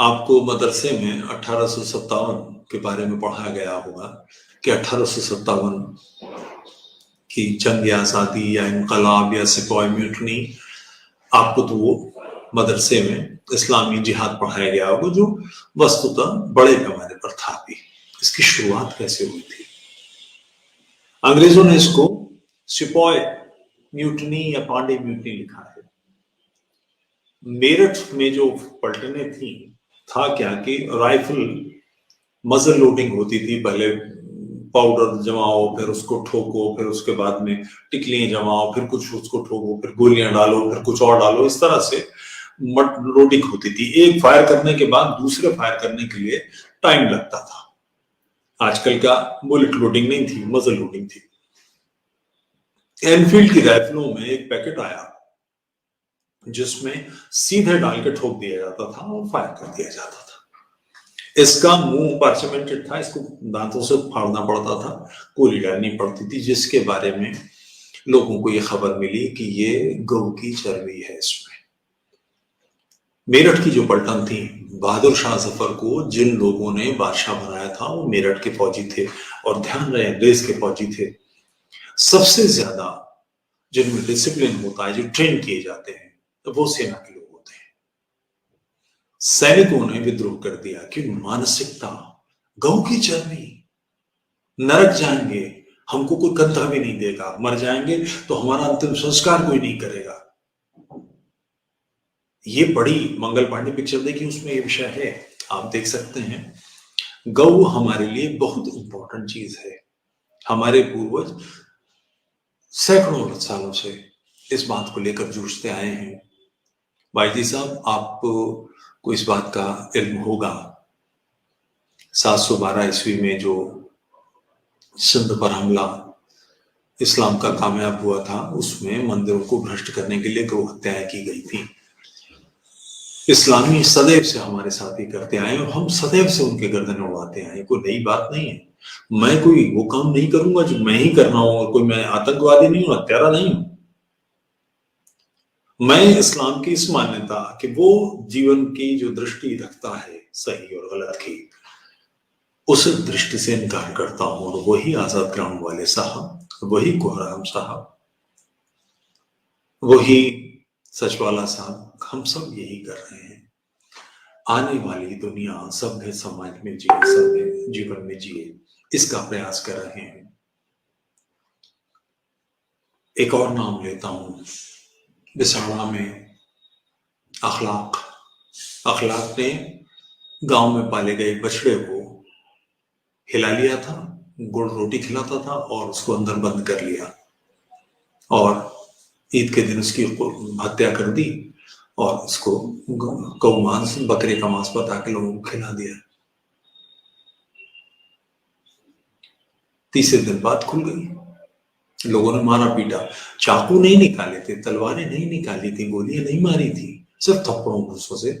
آپ کو مدرسے میں 1857 کے بارے میں پڑھایا گیا ہوگا کہ 1857 کی جنگ آزادی یا انقلاب یا سپاہی میوٹنی، آپ کو تو وہ مدرسے میں اسلامی جہاد پڑھایا گیا ہوگا جو وسطتاً بڑے پیمانے پر تھا بھی۔ اس کی شروعات کیسے ہوئی تھی؟ انگریزوں نے اس کو سپاہی میوٹنی یا پانڈے میوٹنی لکھا ہے۔ میرٹھ میں جو پلٹنیں تھیں، تھا کیا کہ رائفل مزل لوڈنگ ہوتی تھی، پہلے پاؤڈر جماؤ، پھر اس کو ٹھوکو، پھر اس کے بعد میں ٹکلیاں جماؤ، پھر کچھ اس کو ٹھوکو، پھر گولیاں ڈالو، پھر کچھ اور ڈالو، اس طرح سے لوڈنگ ہوتی تھی۔ ایک فائر کرنے کے بعد دوسرے فائر کرنے کے لیے ٹائم لگتا تھا۔ آج کل کا بلٹ لوڈنگ نہیں تھی، مزل لوڈنگ تھی۔ اینفیلڈ کی رائفلوں میں ایک پیکٹ آیا جس میں سیدھے ڈال کے ٹھوک دیا جاتا تھا اور فائر کر دیا جاتا تھا۔ اس کا منہ پارچمنٹڈ تھا، اس کو دانتوں سے پھاڑنا پڑتا تھا، گولی ڈالنی پڑتی تھی، جس کے بارے میں لوگوں کو یہ خبر ملی کہ یہ گو کی چربی ہے اس میں۔ میرٹھ کی جو پلٹن تھی، بہادر شاہ ظفر کو جن لوگوں نے بادشاہ بنایا تھا وہ میرٹھ کے فوجی تھے، اور دھیان رہے انگریز کے فوجی تھے۔ سب سے زیادہ جن میں ڈسپلن ہوتا ہے، جو ٹرین کیے جاتے ہیں، وہ سینا کے لوگ ہوتے ہیں۔ سینکوں نے ودروہ کر دیا کہ مانسکتا گو کی چربی، نرک جائیں گے، ہم کو کوئی کندھا بھی نہیں دے گا، مر جائیں گے تو ہمارا انتم سنسکار کوئی نہیں کرے گا۔ یہ بڑی منگل پانڈے پکچر دیکھی، اس میں یہ وشے ہے، آپ دیکھ سکتے ہیں۔ گو ہمارے لیے بہت امپورٹنٹ چیز ہے۔ ہمارے پوروج سینکڑوں سالوں سے اس بات کو لے کر جوجھتے آئے ہیں۔ باجی صاحب، آپ کو اس بات کا علم ہوگا، 712 عیسوی میں جو سندھ پر حملہ اسلام کا کامیاب ہوا تھا، اس میں مندروں کو بھرشٹ کرنے کے لیے گو ہتیائیں کی گئی تھی۔ اسلامی سدیو سے ہمارے ساتھی کرتے آئے اور ہم سدیو سے ان کے گردن اڑواتے آئے، کوئی نئی بات نہیں ہے۔ میں کوئی وہ کام نہیں کروں گا جو میں ہی کرنا ہوں، اور کوئی میں آتنکوادی نہیں ہوں، ہتھیارا نہیں ہوں۔ میں اسلام کی اس مانیتا کہ وہ جیون کی جو درشٹی رکھتا ہے صحیح اور غلط کی، اس درشٹی سے انکار کرتا ہوں، اور وہی آزاد گراؤنڈ والے صاحب، وہی کوہرام صاحب، وہی سچ والا صاحب، ہم سب یہی کر رہے ہیں۔ آنے والی دنیا سبھی سماج میں جیے، سبھی جیون میں جیے، اس کا پریاس کر رہے ہیں۔ ایک اور نام لیتا ہوں، بساڑا میں اخلاق نے گاؤں میں پالے گئے بچڑے کو ہلا لیا تھا، گڑ روٹی کھلاتا تھا اور اس کو اندر بند کر لیا، اور عید کے دن اس کی ہتیا کر دی، اور اس کو گو مانس، بکرے کا مانس بتا کے لوگوں کو کھلا دیا۔ تیسرے دن بات کھل گئی، لوگوں نے مارا پیٹا، چاقو نہیں نکالے تھے، تلواریں نہیں نکالی تھی، گولیاں نہیں ماری تھی، صرف تھپڑوں گھوسوں سے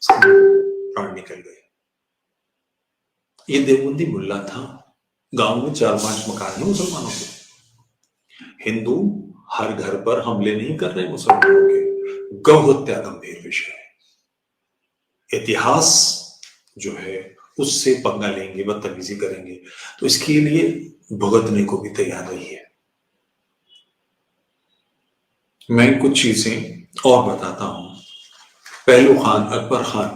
پران نکل گئے۔ یہ دیوبندی ملا تھا، گاؤں میں 4-5 مکان ہیں مسلمانوں کے، ہندو ہر گھر پر حملے نہیں کر رہے مسلمانوں کے۔ گو ہتیا گمبھیر وشے ہے، اتہاس جو ہے اس سے پنگا لیں گے، بدتمیزی کریں گے، تو اس کے لیے بھگتنے کو بھی تیار رہی ہے۔ میں کچھ چیزیں اور بتاتا ہوں۔ پہلو خان، اکبر خان،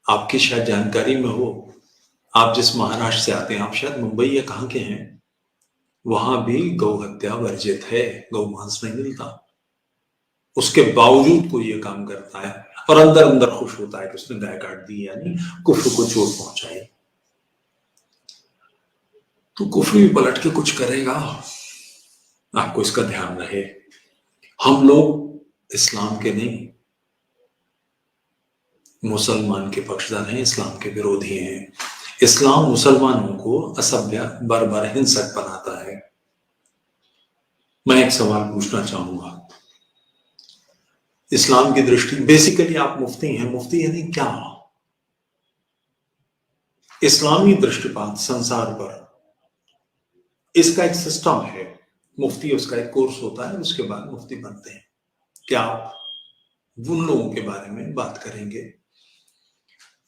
آپ کی شاید جانکاری میں ہو، آپ جس مہاراشٹر سے آتے ہیں، آپ شاید ممبئی یا کہاں کے ہیں، وہاں بھی گو ہتیا ورجت ہے، گو مانس نہیں ملتا۔ اس کے باوجود کوئی یہ کام کرتا ہے اور اندر اندر خوش ہوتا ہے کہ اس نے گائے کاٹ دی، یعنی کفر کو چوٹ پہنچائی۔ تو کفر بھی پلٹ کے کچھ کرے گا، آپ کو اس کا دھیان رہے۔ ہم لوگ اسلام کے نہیں، مسلمان کے پکشدار ہیں، اسلام کے ورودھی ہیں۔ اسلام مسلمانوں کو اسبیہ، بربر، ہنسک بناتا ہے۔ میں ایک سوال پوچھنا چاہوں گا، اسلام کی درشٹی، بیسیکلی آپ مفتی ہیں، مفتی یعنی کیا؟ اسلامی درشٹیپات سنسار پر اس کا ایک سسٹم ہے، مفتی اس کا ایک کورس ہوتا ہے، اس کے بعد مفتی بنتے ہیں۔ کیا آپ ان لوگوں کے بارے میں بات کریں گے.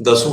10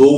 2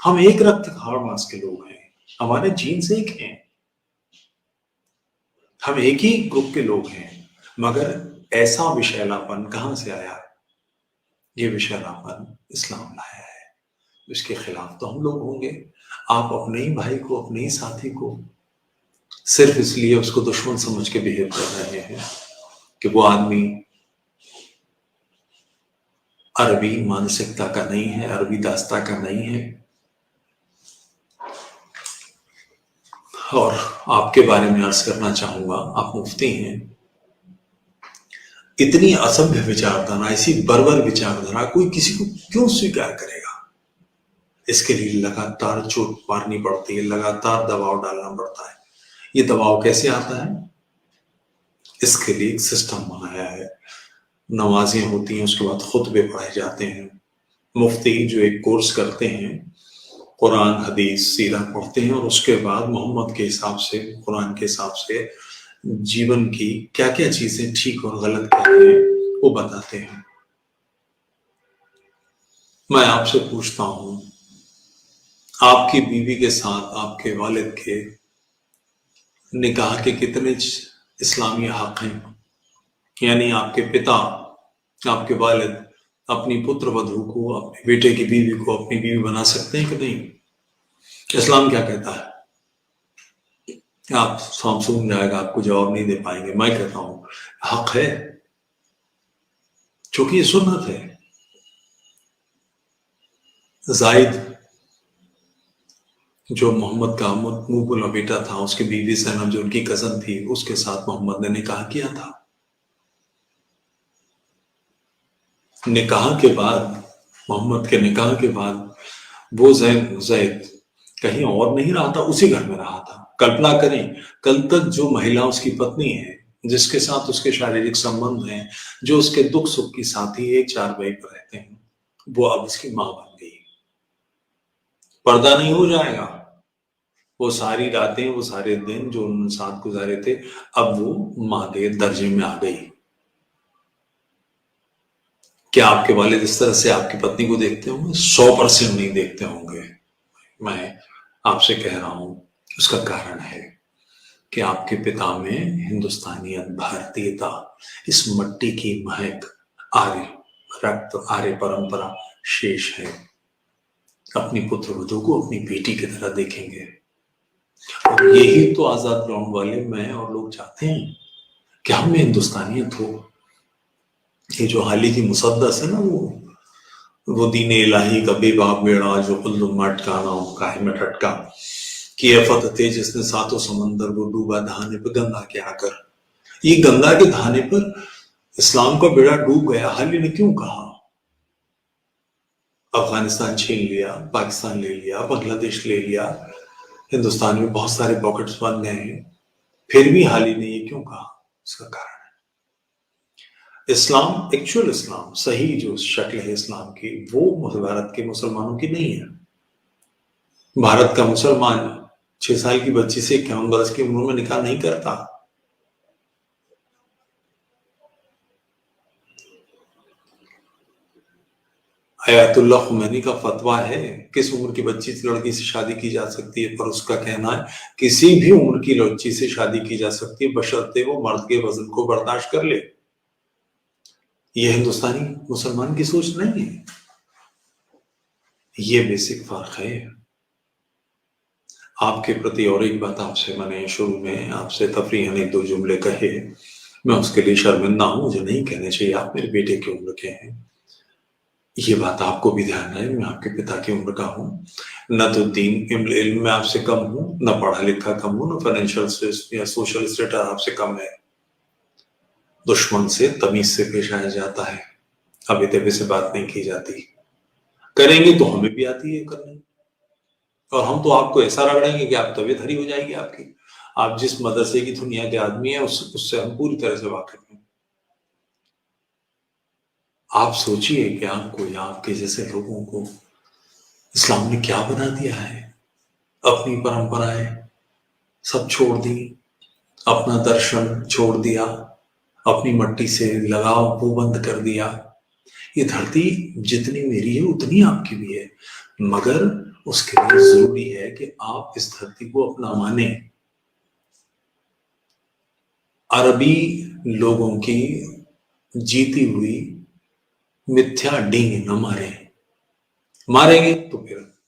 ہم ایک رکت ہار ماس کے لوگ ہیں، ہمارے جینز ایک ہیں، ہم ایک ہی گروپ کے لوگ ہیں، مگر ایسا وشیلاپن کہاں سے آیا؟ یہ وشیلاپن اسلام لایا ہے، اس کے خلاف تو ہم لوگ ہوں گے۔ آپ اپنے ہی بھائی کو، اپنے ہی ساتھی کو صرف اس لیے اس کو دشمن سمجھ کے بہیو کر رہے ہیں کہ وہ آدمی عربی مانسکتا کا نہیں ہے، عربی داستہ کا نہیں ہے۔ اور آپ کے بارے میں عرض کرنا چاہوں گا، آپ مفتی ہیں، اتنی اسبھیہ وچاردھارا، ایسی بربر وچاردھارا کوئی کسی کو کیوں سویکار کرے گا؟ اس کے لیے لگاتار چوٹ مارنی پڑتی ہے، لگاتار دباؤ ڈالنا پڑتا ہے۔ یہ دباؤ کیسے آتا ہے؟ اس کے لیے ایک سسٹم بنایا ہے، نمازیں ہوتی ہیں، اس کے بعد خطبے پڑھائے جاتے ہیں، مفتی جو ایک کورس کرتے ہیں، قرآن حدیث سیرت پڑھتے ہیں، اور اس کے بعد محمد کے حساب سے، قرآن کے حساب سے جیون کی کیا کیا چیزیں ٹھیک اور غلط کیا ہیں وہ بتاتے ہیں۔ میں آپ سے پوچھتا ہوں، آپ کی بیوی کے ساتھ آپ کے والد کے نکاح کے کتنے اسلامی حق ہیں؟ یعنی آپ کے پتا، آپ کے والد اپنی پتر ودھو کو، اپنے بیٹے کی بیوی کو اپنی بیوی بنا سکتے ہیں کہ نہیں؟ اسلام کیا کہتا ہے؟ آپ سامسونگ جائے گا، آپ کو جواب نہیں دے پائیں گے۔ میں کہتا ہوں حق ہے، چونکہ یہ سنت ہے۔ زائد جو محمد کا منہ بولا بیٹا تھا، اس کی بیوی زینب جو ان کی کزن تھی، اس کے ساتھ محمد نے نکاح کیا تھا۔ نکاح کے بعد، محمد کے نکاح کے بعد وہ زید کہیں اور نہیں رہا تھا، اسی گھر میں رہا تھا۔ کلپنا کریں، کل تک جو مہیلا اس کی پتنی ہے، جس کے ساتھ اس کے شاریرک سمبند ہیں، جو اس کے دکھ سکھ کی ساتھی ایک چارپائی پر رہتے ہیں، وہ اب اس کی ماں بن گئی۔ پردہ نہیں ہو جائے گا؟ وہ ساری راتیں، وہ سارے دن جو انہوں نے ساتھ گزارے تھے، اب وہ ماں کے درجے میں آ گئی۔ کیا آپ کے والد اس طرح سے آپ کی پتنی کو دیکھتے ہوں گے؟ 100% نہیں دیکھتے ہوں گے۔ میں آپ سے کہہ رہا ہوں، اس کا کارن ہے کہ آپ کے پتا میں ہندوستانیت، بھارتیتا، اس مٹی کی مہک، آرے رکت، آرے پرمپرا شیش ہے۔ اپنی پتر ودھو کو اپنی بیٹی کی طرح دیکھیں گے، اور یہی تو آزاد گراؤنڈ والے میں اور لوگ چاہتے ہیں کہ ہم میں ہندوستانیت ہو۔ یہ جو حالی کی مسدس ہے نا، وہ دین الہی کا بے باپ بیڑا جو قلدم مٹکانا کاہے میں ٹھٹکا کیا فتح جس نے ساتوں سمندر وہ ڈوبا دہانے پہ گنگا کے آ کر۔ یہ گنگا کے دہانے پر اسلام کا بیڑا ڈوب گیا۔ حالی نے کیوں کہا؟ افغانستان چھین لیا، پاکستان لے لیا، بنگلہ دیش لے لیا، ہندوستان میں بہت سارے پاکٹس بن گئے ہیں، پھر بھی حالی نے یہ کیوں کہا؟ اس کا کارن ہے اسلام، ایکچوئل اسلام، صحیح جو شکل ہے اسلام کی، وہ بھارت کے مسلمانوں کی نہیں ہے۔ بھارت کا مسلمان 6 سال کی بچی سے 51 برس کی عمر میں نکاح نہیں کرتا۔ آیت اللہ خمینی کا فتویٰ ہے کس عمر کی بچی سے لڑکی سے شادی کی جا سکتی ہے، پر اس کا کہنا ہے کسی بھی عمر کی بچی سے شادی کی جا سکتی ہے بشرطے وہ مرد کے وزن کو برداشت کر لے۔ یہ ہندوستانی مسلمان کی سوچ نہیں ہے، یہ بیسک فرق ہے۔ آپ کے پرتی اور ایک بات آپ سے، میں نے شروع میں آپ سے تفریحاً 1-2 جملے کہے، میں اس کے لیے شرمندہ ہوں، مجھے نہیں کہنے چاہیے۔ آپ میرے بیٹے کی عمر کے ہیں، یہ بات آپ کو بھی دھیان رہے، میں آپ کے پتا کی عمر کا ہوں، نہ تو دین علم میں آپ سے کم ہوں، نہ پڑھا لکھا کم ہوں، نہ فائنینشیل یا سوشل اسٹیٹس آپ سے کم ہے۔ دشمن سے تمیز سے پیش آیا جاتا ہے، ابھی تبھی سے بات نہیں کی جاتی۔ کریں گے تو ہمیں بھی آتی ہے کرنے، اور ہم تو آپ کو ایسا رگڑیں گے کہ آپ طبیعت ہری ہو جائے گی آپ کی۔ آپ جس مدرسے کی دنیا کے آدمی ہیں اس سے ہم پوری طرح سے واقف ہیں۔ آپ سوچئے کہ آپ کو یا آپ کے جیسے لوگوں کو اسلام نے کیا بنا دیا ہے؟ اپنی پرمپرائیں سب چھوڑ دی، اپنا درشن چھوڑ دیا، اپنی مٹی سے لگاؤ وہ بند کر دیا۔ یہ دھرتی جتنی میری ہے اتنی آپ کی بھی ہے، مگر اس کے لیے ضروری ہے کہ آپ اس دھرتی کو اپنا مانیں، عربی لوگوں کی جیتی ہوئی متھیا ڈینگ نہ ماریں گے تو پھر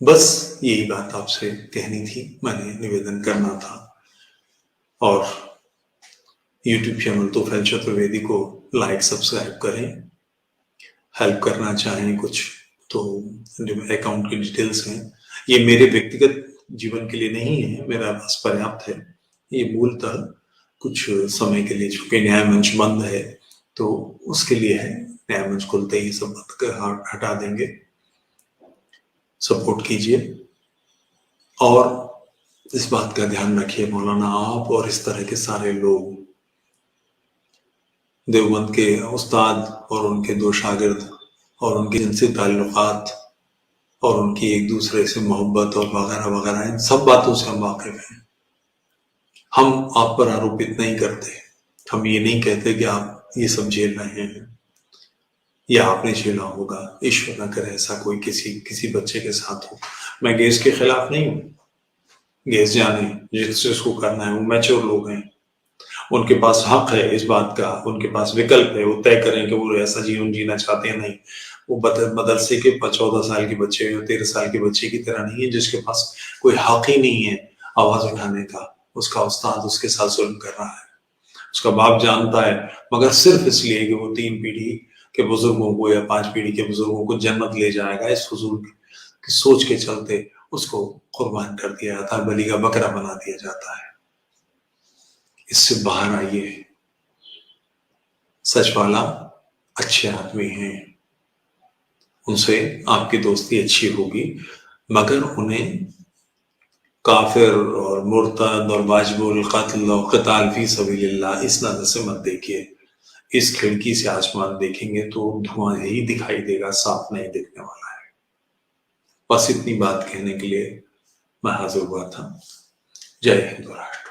بس یہی بات آپ سے کہنی تھی، میں نے نویدن کرنا تھا۔ اور یوٹیوب چینل توفیل چترویدی کو لائک سبسکرائب کریں، ہیلپ کرنا چاہیں کچھ تو جو اکاؤنٹ کی ڈیٹیلز ہیں یہ میرے ویکتیگت جیون کے لیے نہیں ہے، میرا پاس پریاپت ہے، یہ مولتہ کچھ سمے کے لیے چونکہ نیا منچ بند ہے تو اس کے لیے ہے، نیا منچ کھلتے ہی سب ہٹا دیں گے۔ سپورٹ کیجئے اور اس بات کا دھیان رکھیے مولانا آپ اور اس طرح کے سارے لوگ، دیوبند کے استاد اور ان کے 2 شاگرد اور ان کے جنسی تعلقات اور ان کی ایک دوسرے سے محبت اور وغیرہ وغیرہ، ان سب باتوں سے ہم واقف ہیں۔ ہم آپ پر آروپت نہیں کرتے، ہم یہ نہیں کہتے کہ آپ یہ سب جھیل رہے ہیں یا آپ نے جھیلا ہوگا، ایشور نہ کرے ایسا کوئی کسی بچے کے ساتھ ہو۔ میں گیس کے خلاف نہیں ہوں، گیس جانے جس کو کرنا ہے، وہ میچور لوگ ہیں، ان کے پاس حق ہے اس بات کا، ان کے پاس وکلپ ہے، وہ طے کریں کہ وہ ایسا جیون جینا چاہتے ہیں۔ نہیں، وہ مدرسے کے 14 سال کے بچے یا 13 سال کے بچے کی طرح نہیں ہے جس کے پاس کوئی حق ہی نہیں ہے آواز اٹھانے کا۔ اس کا استاد اس کے ساتھ ظلم کر رہا ہے، اس کا باپ جانتا ہے، مگر صرف اس لیے کہ وہ 3 پیڑھی کے بزرگوں کو یا 5 پیڑھی کے بزرگوں کو جنت لے جائے گا، اس فضول کی سوچ کے چلتے اس کو قربان کر دیا جاتا ہے، بلی کا بکرا بنا دیا جاتا ہے۔ اس سے باہر آئیے، سچ والا اچھے آدمی ہیں، ان سے آپ کی دوستی اچھی ہوگی، مگر انہیں کافر اور مرتد اور واجب القتل اور قتال فی سبیل اللہ اس نظر سے مت دیکھیے۔ اس کھڑکی سے آسمان دیکھیں گے تو دھواں ہی دکھائی دے گا، صاف نہیں دکھنے والا ہے۔ بس اتنی بات کہنے کے لیے میں حاضر ہوا تھا۔ جے ہند راشٹر۔